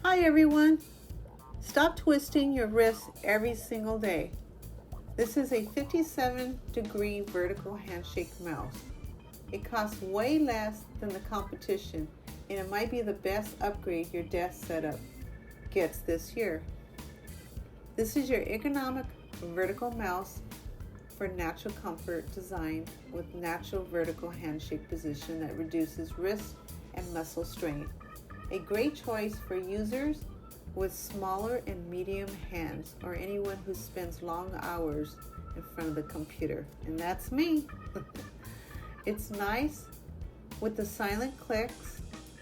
Hi everyone! Stop twisting your wrists every single day. This is a 57-degree vertical handshake mouse. It costs way less than the competition and it might be the best upgrade your desk setup gets this year. This is your ergonomic vertical mouse for natural comfort design with natural vertical handshake position that reduces wrist and muscle strain. A great choice for users with smaller and medium hands or anyone who spends long hours in front of the computer. And that's me. It's nice with the silent clicks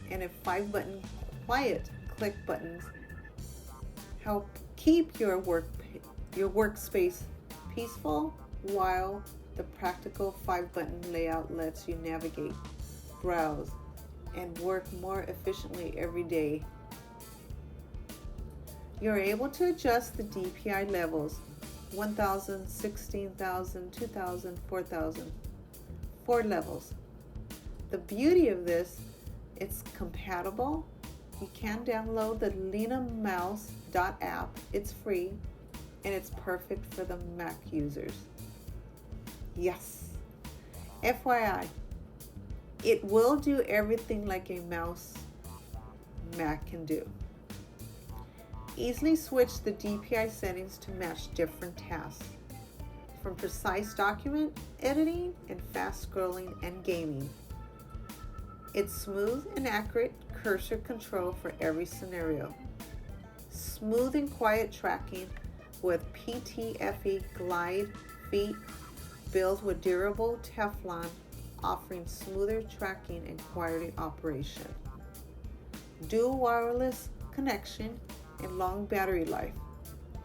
and a 5-button quiet click buttons help keep your workspace peaceful, while the practical 5-button layout lets you navigate, browse, and work more efficiently every day. You're able to adjust the DPI levels 1000, 16,000, 2000, 4000, 4 levels. The beauty of this, it's compatible. You can download the LinearMouse app. It's free and it's perfect for the Mac users. Yes. FYI, it will do everything like a mouse Mac can do. Easily switch the DPI settings to match different tasks, from precise document editing and fast scrolling and gaming. It's smooth and accurate cursor control for every scenario. Smooth and quiet tracking with PTFE glide feet built with durable Teflon, offering smoother tracking and quieter operation. Dual wireless connection and long battery life.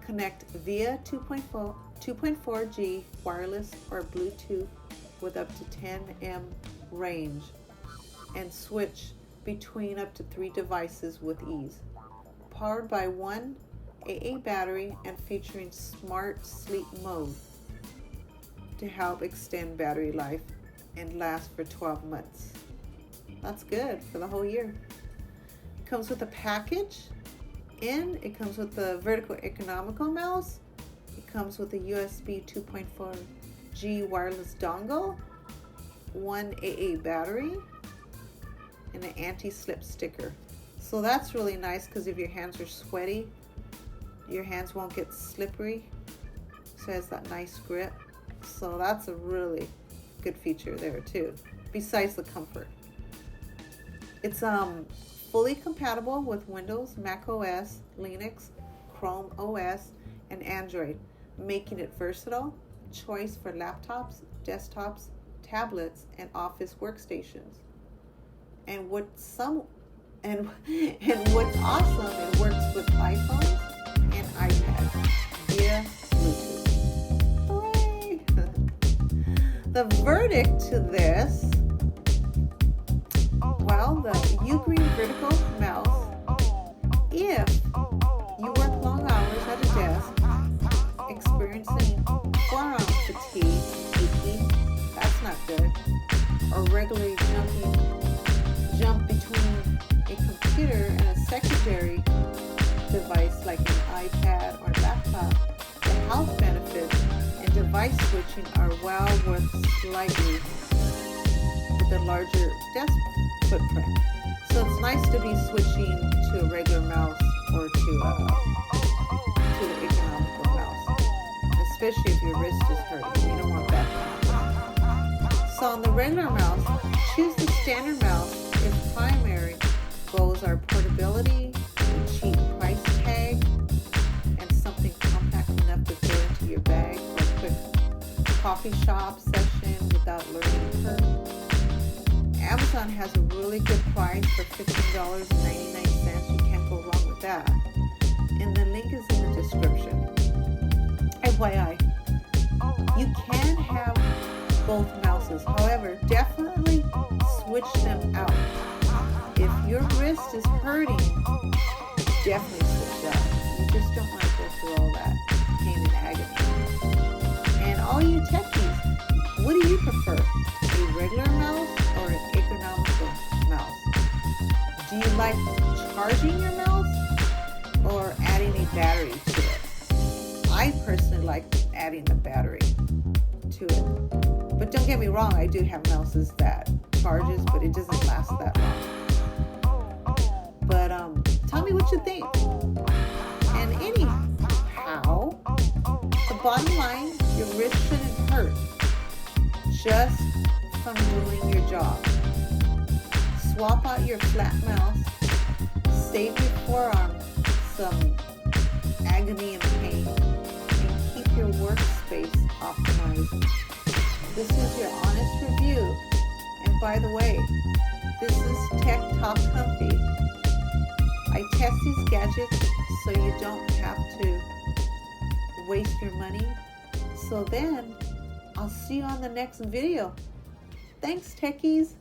Connect via 2.4G wireless or Bluetooth with up to 10 m range and switch between up to 3 devices with ease. Powered by one AA battery and featuring smart sleep mode to help extend battery life and last for 12 months. That's good for the whole year. It comes with a package and it comes with the vertical ergonomical mouse. It comes with a USB 2.4G wireless dongle, one AA battery, and an anti-slip sticker. So that's really nice because if your hands are sweaty, your hands won't get slippery. So it has that nice grip. So that's a really good feature there too, besides the comfort. It's fully compatible with Windows, Mac OS, Linux, ChromeOS, and Android, making it versatile choice for laptops, desktops, tablets, and office workstations. And what's awesome, it works with iPhones and iPads via Bluetooth. Hooray! The verdict to this, well, the UGREEN Vertical mouse, if you work long hours at a desk, experiencing forearm fatigue, that's not good, or regularly jump between a computer and a secondary device like an iPad or laptop, the health benefits and device switching are well worth slightly with a larger desk footprint. So it's nice to be switching to a regular mouse or to the ergonomical mouse, especially if your wrist is hurting. You don't want that. So on the regular mouse, choose the standard mouse. Its primary goals are portability, a cheap price tag, and something compact enough to fit into your bag for a quick coffee shop session without learning curve. Amazon has a really good price for $15.99. You can't go wrong with that. And the link is in the description. FYI, you can have both mouses. However, definitely switch them out. If your wrist is hurting, definitely switch out. You just don't want to go through all that pain and agony. And all you techies, what do you prefer? A regular mouse or an ergonomical mouse? Do you like charging your mouse battery to it. I personally like adding the battery to it. But don't get me wrong, I do have mouses that charges, but it doesn't last that long. But tell me what you think. And anyhow, the bottom line, your wrist shouldn't hurt just from doing your job. Swap out your flat mouse, save your forearm some agony and pain, and keep your workspace optimized. This is your honest review. And by the way, this is Tech Talk Comfy. I test these gadgets so you don't have to waste your money. So then, I'll see you on the next video. Thanks, techies.